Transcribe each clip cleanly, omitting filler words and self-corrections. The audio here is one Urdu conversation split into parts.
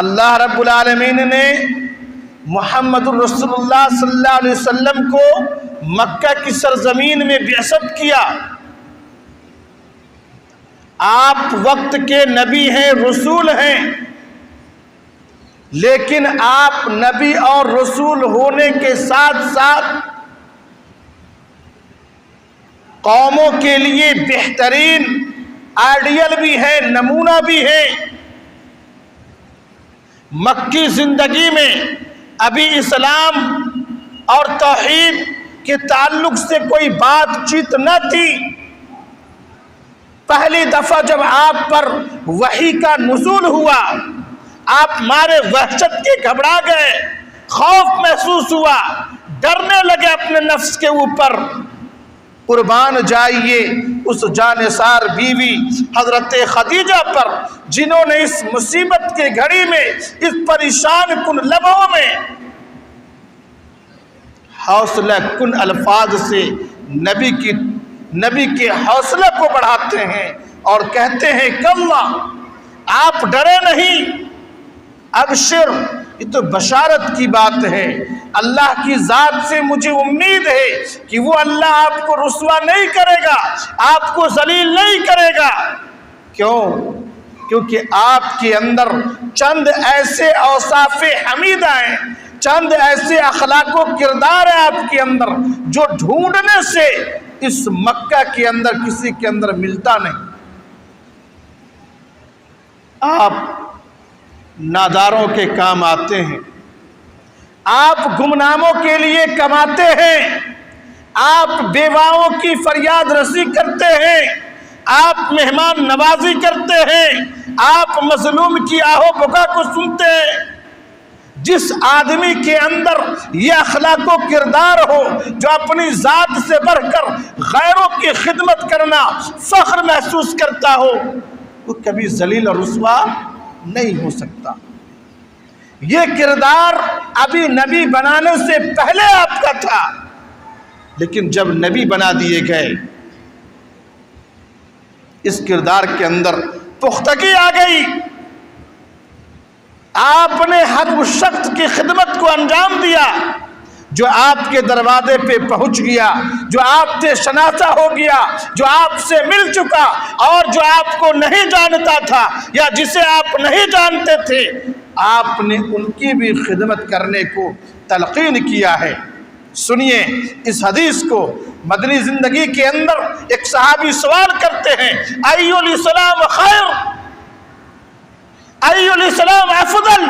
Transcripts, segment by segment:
اللہ رب العالمین نے محمد الرسول اللہ صلی اللہ علیہ وسلم کو مکہ کی سرزمین میں بعثت کیا۔ آپ وقت کے نبی ہیں، رسول ہیں، لیکن آپ نبی اور رسول ہونے کے ساتھ ساتھ قوموں کے لیے بہترین آئیڈیل بھی ہے، نمونہ بھی ہے۔ مکی زندگی میں ابھی اسلام اور توحید کے تعلق سے کوئی بات چیت نہ تھی۔ پہلی دفعہ جب آپ پر وحی کا نزول ہوا، آپ مارے وحشت کے گھبرا گئے، خوف محسوس ہوا، ڈرنے لگے اپنے نفس کے اوپر۔ قربان جائیے اس جانثار بیوی حضرت خدیجہ پر، جنہوں نے اس مصیبت کے گھڑی میں، اس پریشان کن لمحوں میں حوصلہ کن الفاظ سے نبی کے حوصلہ کو بڑھاتے ہیں اور کہتے ہیں کلا، آپ ڈرے نہیں، ابشر، یہ تو بشارت کی بات ہے، اللہ کی ذات سے مجھے امید ہے کہ وہ اللہ آپ کو رسوا نہیں کرے گا، آپ کو ذلیل نہیں کرے گا۔ کیوں؟ کیونکہ آپ کے اندر چند ایسے اوصاف حمیدہ ہیں، چند ایسے اخلاق و کردار ہیں آپ کے اندر جو ڈھونڈنے سے اس مکہ کے اندر کسی کے اندر ملتا نہیں۔ آپ ناداروں کے کام آتے ہیں، آپ گمناموں کے لیے کماتے ہیں، آپ بیواؤں کی فریاد رسی کرتے ہیں، آپ مہمان نوازی کرتے ہیں، آپ مظلوم کی آہو بکا کو سنتے ہیں۔ جس آدمی کے اندر یہ اخلاق و کردار ہو، جو اپنی ذات سے بڑھ کر غیروں کی خدمت کرنا فخر محسوس کرتا ہو، وہ کبھی ذلیل اور رسوا نہیں ہو سکتا۔ یہ کردار ابھی نبی بنانے سے پہلے آپ کا تھا، لیکن جب نبی بنا دیے گئے، اس کردار کے اندر پختگی آ گئی۔ آپ نے ہر اس شخص کی خدمت کو انجام دیا جو آپ کے دروازے پہ پہنچ گیا، جو آپ سے شناسا ہو گیا، جو آپ سے مل چکا، اور جو آپ کو نہیں جانتا تھا یا جسے آپ نہیں جانتے تھے، آپ نے ان کی بھی خدمت کرنے کو تلقین کیا ہے۔ سنیے اس حدیث کو۔ مدنی زندگی کے اندر ایک صحابی سوال کرتے ہیں، ایُّ الاسلام خیر، ایُّ الاسلام افضل،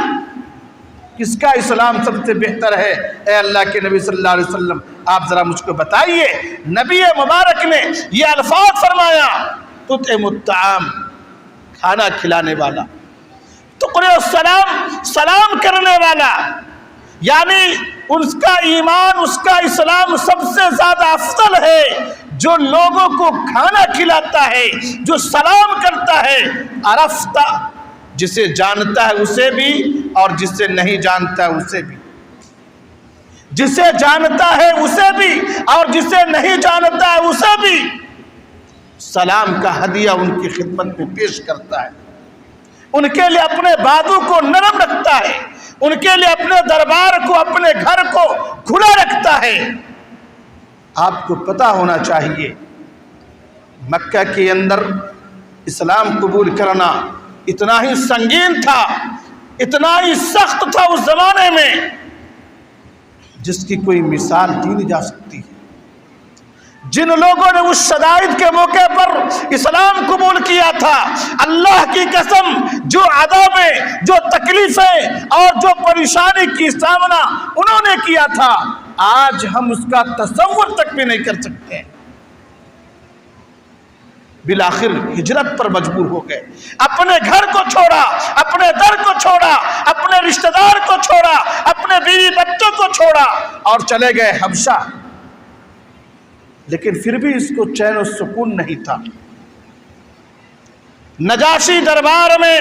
کس کا اسلام سب سے بہتر ہے اے اللہ کے نبی صلی اللہ علیہ وسلم، آپ ذرا مجھ کو بتائیے۔ نبی مبارک نے یہ الفاظ فرمایا، تطعم الطعام، کھانا کھلانے والا، تقرئ السلام، سلام کرنے والا، یعنی اس کا ایمان، اس کا اسلام سب سے زیادہ افضل ہے جو لوگوں کو کھانا کھلاتا ہے، جو سلام کرتا ہے۔ عرفت، جسے جانتا ہے اسے بھی اور جسے نہیں جانتا ہے اسے بھی، جسے جانتا ہے اسے بھی اور جسے نہیں جانتا ہے اسے بھی سلام کا ہدیہ ان کی خدمت میں پیش کرتا ہے، ان کے لیے اپنے بازو کو نرم رکھتا ہے، ان کے لیے اپنے دربار کو، اپنے گھر کو کھلا رکھتا ہے۔ آپ کو پتہ ہونا چاہیے مکہ کے اندر اسلام قبول کرنا اتنا ہی سنگین تھا، اتنا ہی سخت تھا اس زمانے میں، جس کی کوئی مثال دی نہیں جا سکتی۔ جن لوگوں نے اس شدائد کے موقع پر اسلام قبول کیا تھا، اللہ کی قسم، جو عذابیں، جو تکلیفیں اور جو پریشانی کی سامنا انہوں نے کیا تھا، آج ہم اس کا تصور تک بھی نہیں کر سکتے۔ بالآخر ہجرت پر مجبور ہو گئے، اپنے گھر کو چھوڑا، اپنے در کو چھوڑا، اپنے رشتہ دار کو چھوڑا، اپنے بیوی بچوں کو چھوڑا اور چلے گئے حبشہ۔ لیکن پھر بھی اس کو چین و سکون نہیں تھا۔ نجاشی دربار میں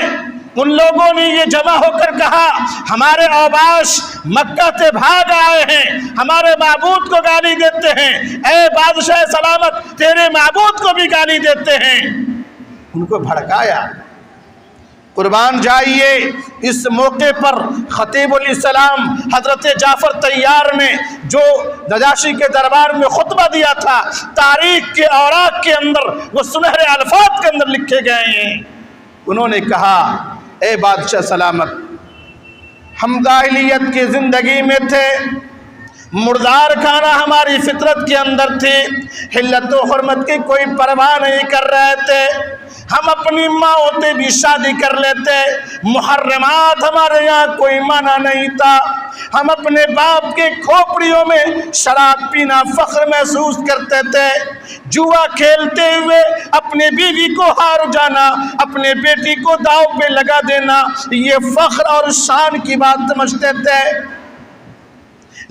ان لوگوں نے یہ جمع ہو کر کہا، ہمارے اوباش مکہ سے بھاگ آئے ہیں، ہمارے معبود کو گالی دیتے ہیں، اے بادشاہ سلامت تیرے معبود کو بھی گالی دیتے ہیں۔ ان کو بھڑکایا، قربان جائیے اس موقع پر خطیب الاسلام حضرت جعفر طیار نے جو نجاشی کے دربار میں خطبہ دیا تھا، تاریخ کے اوراق کے اندر وہ سنہرے الفاظ کے اندر لکھے گئے ہیں۔ انہوں نے کہا، اے بادشاہ سلامت، ہم جاہلیت کی زندگی میں تھے، مردار کھانا ہماری فطرت کے اندر تھی، حلت و حرمت کی کوئی پرواہ نہیں کر رہے تھے، ہم اپنی ماں سے بھی شادی کر لیتے، محرمات ہمارے یہاں کوئی معنی نہیں تھا، ہم اپنے باپ کے کھوپڑیوں میں شراب پینا فخر محسوس کرتے تھے، جوا کھیلتے ہوئے اپنے بیوی کو ہار جانا، اپنے بیٹی کو داؤ پہ لگا دینا یہ فخر اور شان کی بات سمجھتے تھے۔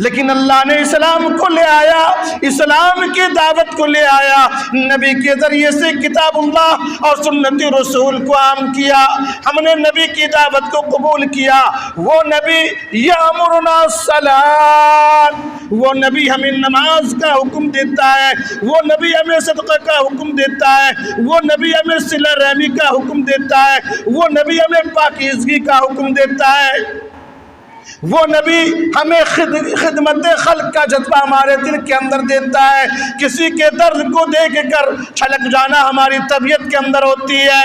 لیکن اللہ نے اسلام کو لے آیا، اسلام کی دعوت کو لے آیا، نبی کے ذریعے سے کتاب اللہ اور سنت رسول کو عام کیا، ہم نے نبی کی دعوت کو قبول کیا۔ وہ نبی یامرنا الصلاۃ، وہ نبی ہمیں نماز کا حکم دیتا ہے، وہ نبی ہمیں صدقہ کا حکم دیتا ہے، وہ نبی ہمیں صلہ رحمی کا حکم دیتا ہے، وہ نبی ہمیں پاکیزگی کا حکم دیتا ہے، وہ نبی ہمیں خدمت خلق کا جذبہ ہمارے دل کے اندر دیتا ہے، کسی کے درد کو دیکھ کر چھلک جانا ہماری طبیعت کے اندر ہوتی ہے۔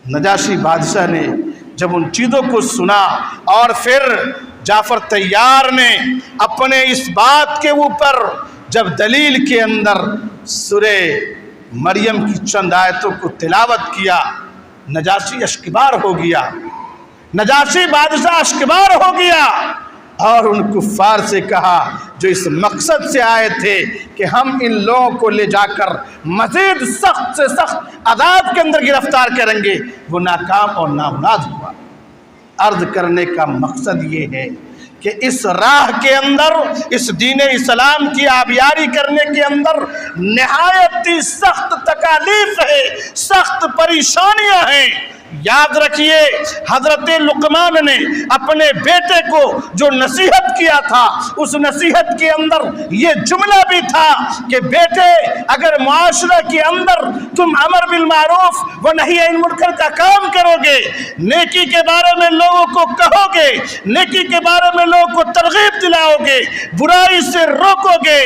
نجاشی بادشاہ نے جب ان چیزوں کو سنا اور پھر جعفر طیار نے اپنے اس بات کے اوپر جب دلیل کے اندر سورہ مریم کی چند آیتوں کو تلاوت کیا، نجاشی اشکبار ہو گیا، نجاشی بادشاہ اشکبار ہو گیا اور ان کفار سے کہا جو اس مقصد سے آئے تھے کہ ہم ان لوگوں کو لے جا کر مزید سخت سے سخت عذاب کے اندر گرفتار کریں گے، وہ ناکام اور نامراد ہوا۔ عرض کرنے کا مقصد یہ ہے کہ اس راہ کے اندر، اس دین اسلام کی آبیاری کرنے کے اندر نہایت ہی سخت تکالیف ہے، سخت پریشانیاں ہیں۔ یاد رکھیے حضرت لقمان نے اپنے بیٹے کو جو نصیحت کیا تھا، اس نصیحت کے اندر یہ جملہ بھی تھا کہ بیٹے اگر معاشرہ کے اندر تم امر بالمعروف و نہی عن المنکر کا کام کرو گے، نیکی کے بارے میں لوگوں کو کہو گے، نیکی کے بارے میں لوگوں کو ترغیب دلاؤ گے، برائی سے روکو گے،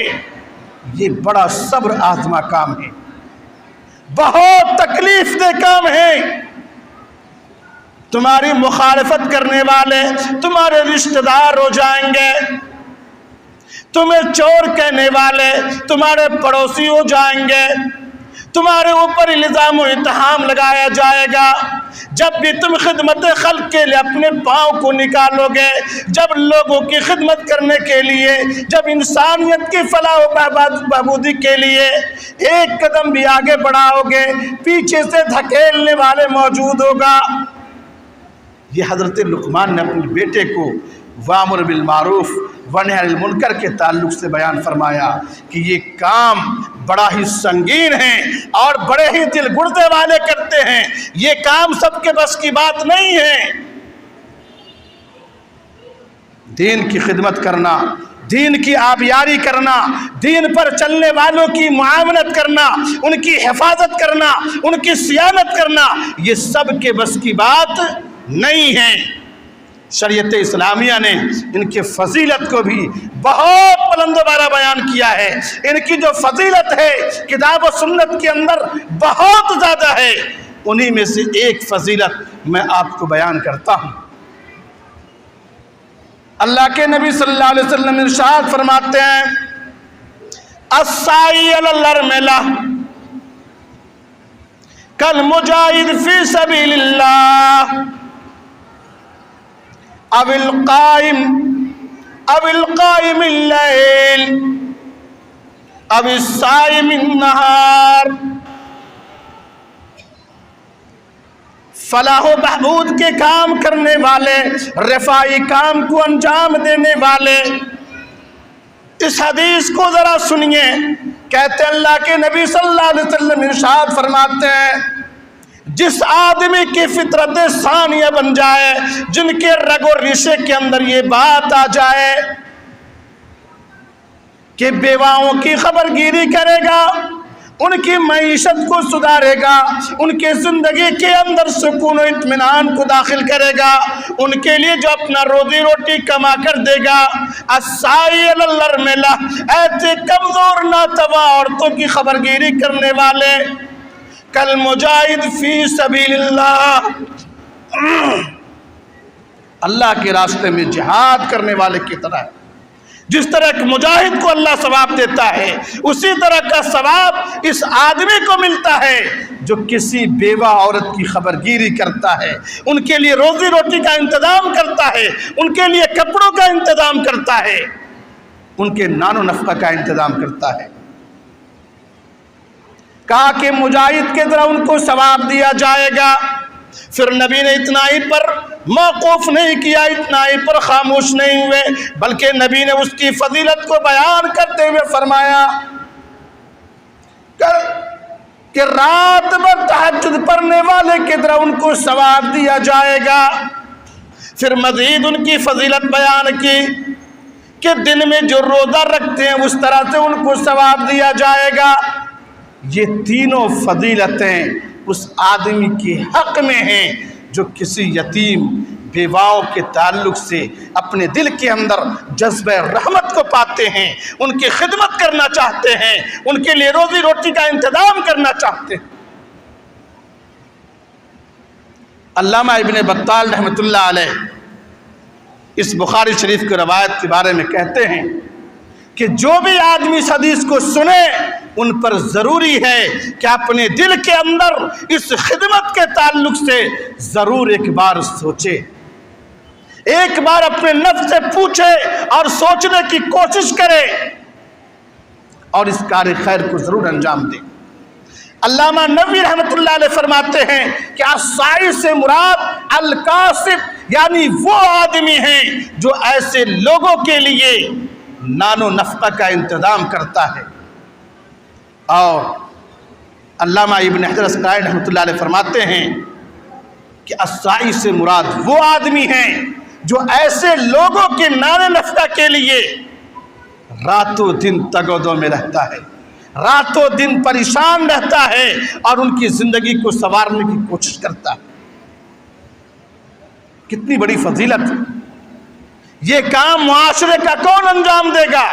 یہ بڑا صبر آزما کام ہے، بہت تکلیف دہ کام ہے۔ تمہاری مخالفت کرنے والے تمہارے رشتہ دار ہو جائیں گے، تمہیں چور کہنے والے تمہارے پڑوسی ہو جائیں گے، تمہارے اوپر الزام و اتہام لگایا جائے گا۔ جب بھی تم خدمت خلق کے لیے اپنے پاؤں کو نکالو گے، جب لوگوں کی خدمت کرنے کے لیے، جب انسانیت کی فلاح و بہبودی کے لیے ایک قدم بھی آگے بڑھاؤ گے، پیچھے سے دھکیلنے والے موجود ہوگا۔ یہ حضرت لقمان نے اپنے بیٹے کو وامر بالمعروف ونہی عن المنکر کے تعلق سے بیان فرمایا کہ یہ کام بڑا ہی سنگین ہے اور بڑے ہی دل گردے والے کرتے ہیں، یہ کام سب کے بس کی بات نہیں ہے۔ دین کی خدمت کرنا، دین کی آبیاری کرنا، دین پر چلنے والوں کی معاونت کرنا، ان کی حفاظت کرنا، ان کی صیانت کرنا، یہ سب کے بس کی بات نہیں ہے۔ شریعت اسلامیہ نے ان کی فضیلت کو بھی بہت بلند و بالا بیان کیا ہے۔ ان کی جو فضیلت ہے کتاب و سنت کے اندر بہت زیادہ ہے، انہی میں سے ایک فضیلت میں آپ کو بیان کرتا ہوں۔ اللہ کے نبی صلی اللہ علیہ وسلم ارشاد فرماتے ہیں، الساعی علی الارملہ کالمجاہد فی سبیل اللہ او القائم اللیل او الصائم النہار۔ فلاح و بہبود کے کام کرنے والے، رفاعی کام کو انجام دینے والے، اس حدیث کو ذرا سنیے۔ کہتے اللہ کے نبی صلی اللہ علیہ وسلم ارشاد فرماتے ہیں، جس آدمی کی فطرت ثانیہ بن جائے، جن کے رگ و ریشے کے اندر یہ بات آ جائے کہ بیواؤں کی خبر گیری کرے گا، ان کی معیشت کو سدھارے گا، ان کے زندگی کے اندر سکون و اطمینان کو داخل کرے گا، ان کے لیے جو اپنا روزی روٹی کما کر دے گا۔ السائی علی الارملہ، ایسے کمزور ناتواں عورتوں کی خبر گیری کرنے والے، کالمجاہد فی سبیل اللہ، اللہ کے راستے میں جہاد کرنے والے کی طرح، جس طرح ایک مجاہد کو اللہ ثواب دیتا ہے، اسی طرح کا ثواب اس آدمی کو ملتا ہے جو کسی بیوہ عورت کی خبر گیری کرتا ہے، ان کے لیے روزی روٹی کا انتظام کرتا ہے، ان کے لیے کپڑوں کا انتظام کرتا ہے، ان کے نان و نفقہ کا انتظام کرتا ہے۔ کہا کہ مجاہد کی طرح ان کو ثواب دیا جائے گا۔ پھر نبی نے اتنا ہی پر موقوف نہیں کیا، اتنا ہی پر خاموش نہیں ہوئے، بلکہ نبی نے اس کی فضیلت کو بیان کرتے ہوئے فرمایا کہ رات بھر تہجد پڑھنے والے کی طرح ان کو ثواب دیا جائے گا۔ پھر مزید ان کی فضیلت بیان کی کہ دن میں جو روزہ رکھتے ہیں اس طرح سے ان کو ثواب دیا جائے گا۔ یہ تینوں فضیلتیں اس آدمی کے حق میں ہیں جو کسی یتیم بیواؤں کے تعلق سے اپنے دل کے اندر جذبہ رحمت کو پاتے ہیں، ان کی خدمت کرنا چاہتے ہیں، ان کے لیے روزی روٹی کا انتظام کرنا چاہتے ہیں۔ علامہ ابن بطال رحمۃ اللہ علیہ اس بخاری شریف کی روایت کے بارے میں کہتے ہیں کہ جو بھی آدمی اس حدیث کو سنے ان پر ضروری ہے کہ اپنے دل کے اندر اس خدمت کے تعلق سے ضرور ایک بار سوچے، ایک بار اپنے نفس سے پوچھے اور سوچنے کی کوشش کرے اور اس کار خیر کو ضرور انجام دے۔ علامہ نووی رحمۃ اللہ علیہ فرماتے ہیں کہ السائی سے مراد الکاسب، یعنی وہ آدمی ہیں جو ایسے لوگوں کے لیے نان و نفقہ کا انتظام کرتا ہے۔ اور علامہ ابن حجر اسقلانی رحمۃ اللہ علیہ فرماتے ہیں کہ السائی سے مراد وہ آدمی ہیں جو ایسے لوگوں کے نان نفقہ کے لیے راتوں دن تگ و دو میں رہتا ہے، راتوں دن پریشان رہتا ہے اور ان کی زندگی کو سنوارنے کی کوشش کرتا ہے۔ کتنی بڑی فضیلت! یہ کام معاشرے کا کون انجام دے گا؟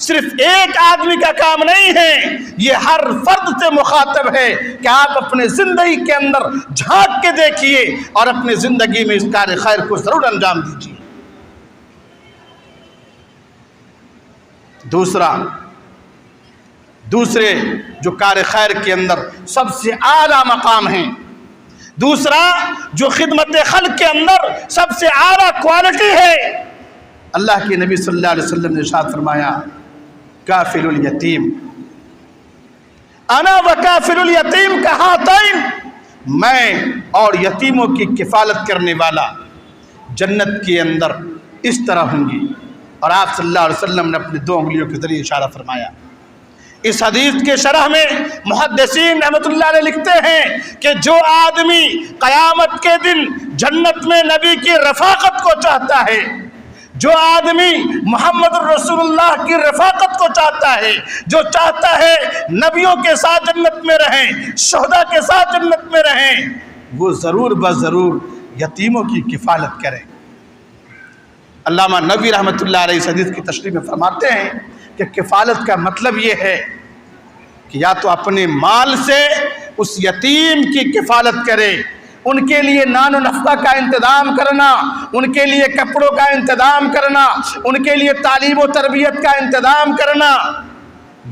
صرف ایک آدمی کا کام نہیں ہے، یہ ہر فرد سے مخاطب ہے کہ آپ اپنے زندگی کے اندر جھانک کے دیکھیے اور اپنے زندگی میں اس کار خیر کو ضرور انجام دیجیے۔ دوسرے جو کار خیر کے اندر سب سے اعلیٰ مقام ہیں، دوسرا جو خدمت خلق کے اندر سب سے اعلیٰ کوالٹی ہے، اللہ کے نبی صلی اللہ علیہ وسلم نے ارشاد فرمایا کافل الیتیم، انا وکافل الیتیم کہاتین، میں اور یتیموں کی کفالت کرنے والا جنت کے اندر اس طرح ہوں گی۔ اور آپ صلی اللہ علیہ وسلم نے اپنی 2 انگلیوں کے ذریعے اشارہ فرمایا۔ اس حدیث کے شرح میں محدثین رحمۃ اللہ علیہ لکھتے ہیں کہ جو آدمی قیامت کے دن جنت میں نبی کی رفاقت کو چاہتا ہے، جو آدمی محمد رسول اللہ کی رفاقت کو چاہتا ہے، جو چاہتا ہے نبیوں کے ساتھ جنت میں رہیں، شہداء کے ساتھ جنت میں رہیں، وہ ضرور بضرور یتیموں کی کفالت کرے۔ علامہ نووی رحمۃ اللہ علیہ اس حدیث کی تشریح میں فرماتے ہیں کہ کفالت کا مطلب یہ ہے کہ یا تو اپنے مال سے اس یتیم کی کفالت کرے، ان کے لیے نان و نفقہ کا انتظام کرنا، ان کے لیے کپڑوں کا انتظام کرنا، ان کے لیے تعلیم و تربیت کا انتظام کرنا،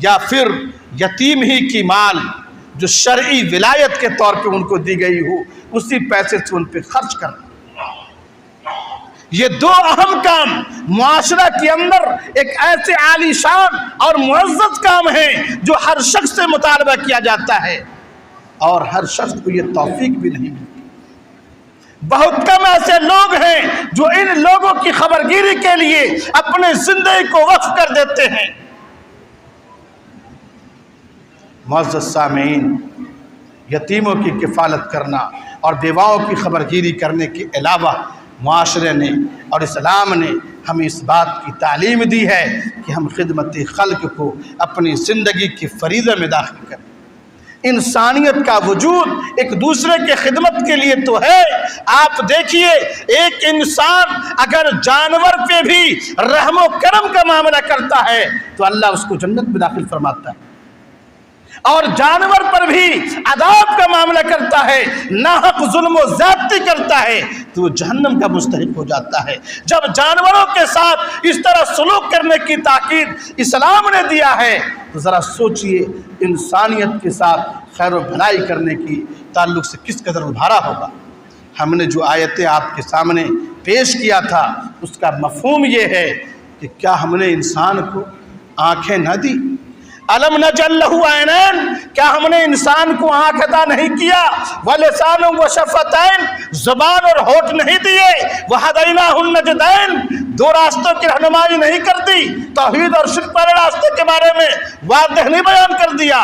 یا پھر یتیم ہی کی مال جو شرعی ولایت کے طور پہ ان کو دی گئی ہو اسی پیسے سے ان پہ خرچ کرنا۔ یہ 2 اہم کام معاشرہ کے اندر ایک ایسے عالی شان اور معزز کام ہیں جو ہر شخص سے مطالبہ کیا جاتا ہے اور ہر شخص کو یہ توفیق بھی نہیں ملتی۔ بہت کم ایسے لوگ ہیں جو ان لوگوں کی خبرگیری کے لیے اپنے زندگی کو وقف کر دیتے ہیں۔ معزز سامعین، یتیموں کی کفالت کرنا اور بیواؤں کی خبرگیری کرنے کے علاوہ معاشرے نے اور اسلام نے ہمیں اس بات کی تعلیم دی ہے کہ ہم خدمت خلق کو اپنی زندگی کی فریضہ میں داخل کریں۔ انسانیت کا وجود ایک دوسرے کے خدمت کے لیے تو ہے۔ آپ دیکھیے ایک انسان اگر جانور پہ بھی رحم و کرم کا معاملہ کرتا ہے تو اللہ اس کو جنت میں داخل فرماتا ہے، اور جانور پر بھی عذاب کا معاملہ کرتا ہے، ناحق ظلم و زیادتی کرتا ہے تو وہ جہنم کا مستحق ہو جاتا ہے۔ جب جانوروں کے ساتھ اس طرح سلوک کرنے کی تاکید اسلام نے دیا ہے تو ذرا سوچئے انسانیت کے ساتھ خیر و بھلائی کرنے کی تعلق سے کس قدر ابھارا ہوگا۔ ہم نے جو آیتیں آپ کے سامنے پیش کیا تھا اس کا مفہوم یہ ہے کہ کیا ہم نے انسان کو آنکھیں نہ دی؟ الم نجعل لہ عینین، کیا ہم نے انسان کو آنکھ عطا نہیں کیا؟ ولسان وشفتین، زبان اور ہونٹ نہیں دیے؟ وہدیناہ النجدین، دو راستوں کی رہنمائی نہیں کر دی؟ توحید اور شرک والے راستے کے بارے میں واضح نہیں بیان کر دیا؟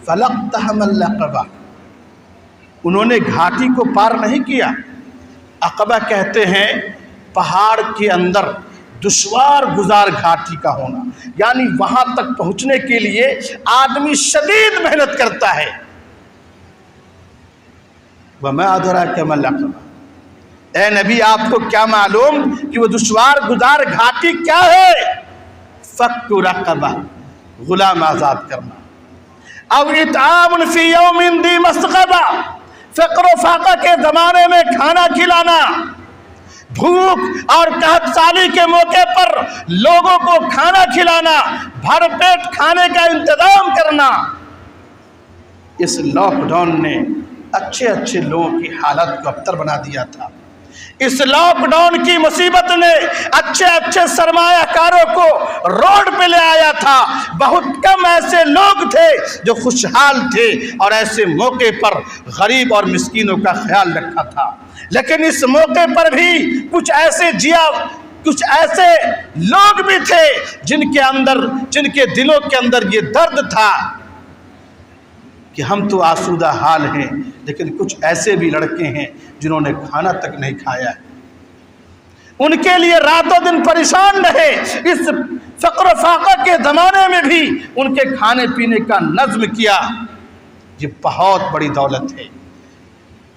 فلقتحم العقبہ، انہوں نے گھاٹی کو پار نہیں کیا۔ عقبہ کہتے ہیں پہاڑ کے اندر دشوار گزار گھاٹی کا ہونا، یعنی وہاں تک پہنچنے کے لیے آدمی شدید محنت کرتا ہے۔ وَمَا أَدْرَاكَ مَا الْعَقَبَةُ، اے نبی آپ کو کیا معلوم کہ وہ دشوار گزار گھاٹی کیا ہے؟ فَكُّ رَقَبَةٍ، غلام آزاد کرنا، او اطعام فی یوم ذی مسغبہ، فقر و فاقہ کے زمانے میں کھانا کھلانا، بھوک اور قحط سالی کے موقع پر لوگوں کو کھانا کھلانا، بھر پیٹ کھانے کا انتظام کرنا۔ اس لاک ڈاؤن نے اچھے اچھے لوگوں کی حالت کو ابتر بنا دیا تھا۔ اس لاک ڈاؤن کی مصیبت نے اچھے اچھے سرمایہ کاروں کو روڈ پہ لے آیا تھا۔ بہت کم ایسے لوگ تھے جو خوشحال تھے اور ایسے موقع پر غریب اور مسکینوں کا خیال رکھا تھا۔ لیکن اس موقع پر بھی کچھ ایسے لوگ بھی تھے جن کے دلوں کے اندر یہ درد تھا کہ ہم تو آسودہ حال ہیں، لیکن کچھ ایسے بھی لڑکے ہیں جنہوں نے کھانا تک نہیں کھایا ہے، ان کے لیے راتوں دن پریشان رہے۔ اس فقر و فاقہ کے زمانے میں بھی ان کے کھانے پینے کا نظم کیا۔ یہ بہت بڑی دولت ہے۔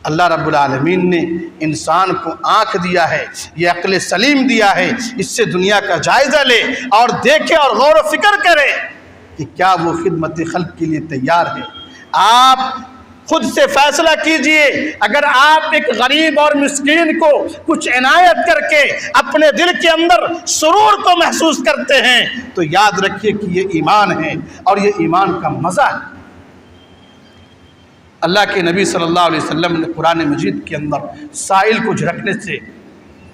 اللہ رب العالمین نے انسان کو آنکھ دیا ہے، یہ عقل سلیم دیا ہے، اس سے دنیا کا جائزہ لے اور دیکھے اور غور و فکر کرے کہ کیا وہ خدمت خلق کے لیے تیار ہے۔ آپ خود سے فیصلہ کیجئے، اگر آپ ایک غریب اور مسکین کو کچھ عنایت کر کے اپنے دل کے اندر سرور کو محسوس کرتے ہیں تو یاد رکھیے کہ یہ ایمان ہے اور یہ ایمان کا مزہ ہے۔ اللہ کے نبی صلی اللہ علیہ وسلم نے قرآن مجید کے اندر سائل کو جھڑکنے سے،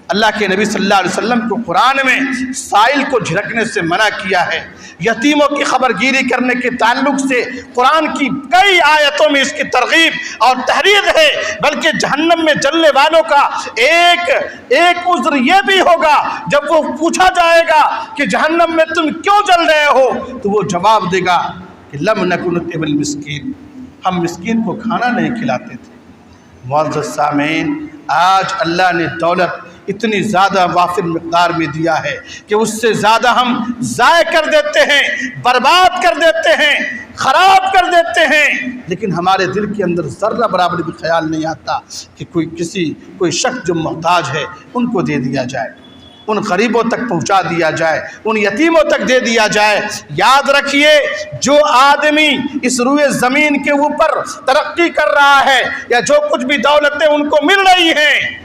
اللہ کے نبی صلی اللہ علیہ وسلم کو قرآن میں سائل کو جھڑکنے سے منع کیا ہے۔ یتیموں کی خبرگیری کرنے کے تعلق سے قرآن کی کئی آیتوں میں اس کی ترغیب اور تحرید ہے، بلکہ جہنم میں جلنے والوں کا ایک عذر یہ بھی ہوگا، جب وہ پوچھا جائے گا کہ جہنم میں تم کیوں جل رہے ہو تو وہ جواب دے گا کہ لم نکن نطعم المسکین، ہم مسکین کو کھانا نہیں کھلاتے تھے۔ معزز سامعین، آج اللہ نے دولت اتنی زیادہ وافر مقدار میں دیا ہے کہ اس سے زیادہ ہم ضائع کر دیتے ہیں، برباد کر دیتے ہیں، خراب کر دیتے ہیں، لیکن ہمارے دل کے اندر ذرہ برابر بھی خیال نہیں آتا کہ کوئی شخص جو محتاج ہے ان کو دے دیا جائے، ان غریبوں تک پہنچا دیا جائے، ان یتیموں تک دے دیا جائے۔ یاد رکھیے، جو آدمی اس روئے زمین کے اوپر ترقی کر رہا ہے یا جو کچھ بھی دولتیں ان کو مل رہی ہیں،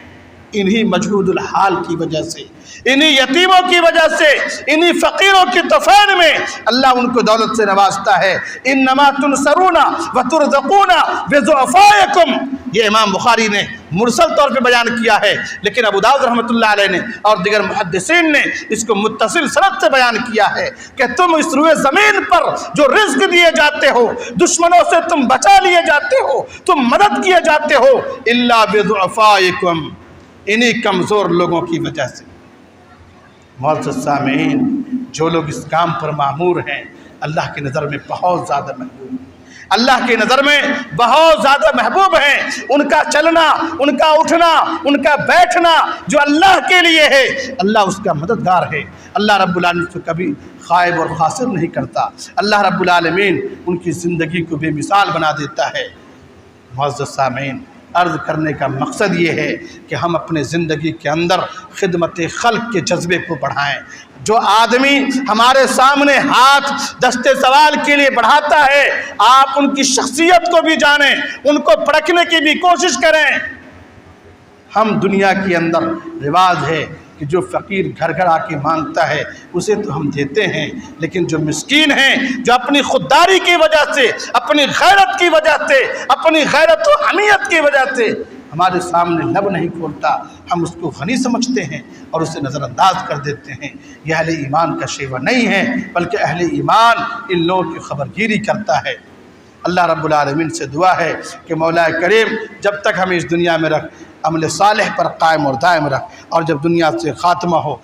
انہی مجہود الحال کی وجہ سے، انہی یتیموں کی وجہ سے، انہی فقیروں کی طفیل میں اللہ ان کو دولت سے نوازتا ہے۔ انما تنصرون وترزقون بضعفائکم، یہ امام بخاری نے مرسل طور پہ بیان کیا ہے، لیکن ابو داؤد رحمۃ اللہ علیہ نے اور دیگر محدثین نے اس کو متصل سند سے بیان کیا ہے کہ تم اس روئے زمین پر جو رزق دیے جاتے ہو، دشمنوں سے تم بچا لیے جاتے ہو، تم مدد کیے جاتے ہو، الا بضعفائکم، انہی کمزور لوگوں کی وجہ سے۔ معزز سامعین، جو لوگ اس کام پر مامور ہیں اللہ کی نظر میں بہت زیادہ محبوب ہیں، اللہ کی نظر میں بہت زیادہ محبوب ہیں۔ ان کا چلنا، ان کا اٹھنا، ان کا بیٹھنا جو اللہ کے لیے ہے، اللہ اس کا مددگار ہے۔ اللہ رب العالمین سے کبھی خائب اور خاسر نہیں کرتا۔ اللہ رب العالمین ان کی زندگی کو بے مثال بنا دیتا ہے۔ معزز سامعین، عرض کرنے کا مقصد یہ ہے کہ ہم اپنے زندگی کے اندر خدمت خلق کے جذبے کو بڑھائیں۔ جو آدمی ہمارے سامنے ہاتھ دست سوال کے لیے بڑھاتا ہے، آپ ان کی شخصیت کو بھی جانیں، ان کو پرکھنے کی بھی کوشش کریں۔ ہم دنیا کے اندر رواج ہے کہ جو فقیر گھر گھر آ کے مانگتا ہے اسے تو ہم دیتے ہیں، لیکن جو مسکین ہیں، جو اپنی خودداری کی وجہ سے، اپنی غیرت کی وجہ سے، اپنی غیرت و حمیت کی وجہ سے ہمارے سامنے لب نہیں کھولتا، ہم اس کو غنی سمجھتے ہیں اور اسے نظر انداز کر دیتے ہیں۔ یہ اہل ایمان کا شیوہ نہیں ہے، بلکہ اہل ایمان ان لوگوں کی خبرگیری کرتا ہے۔ اللہ رب العالمین سے دعا ہے کہ مولا کریم جب تک ہمیں اس دنیا میں رکھ، عمل صالح پر قائم اور دائم رکھ، اور جب دنیا سے خاتمہ ہو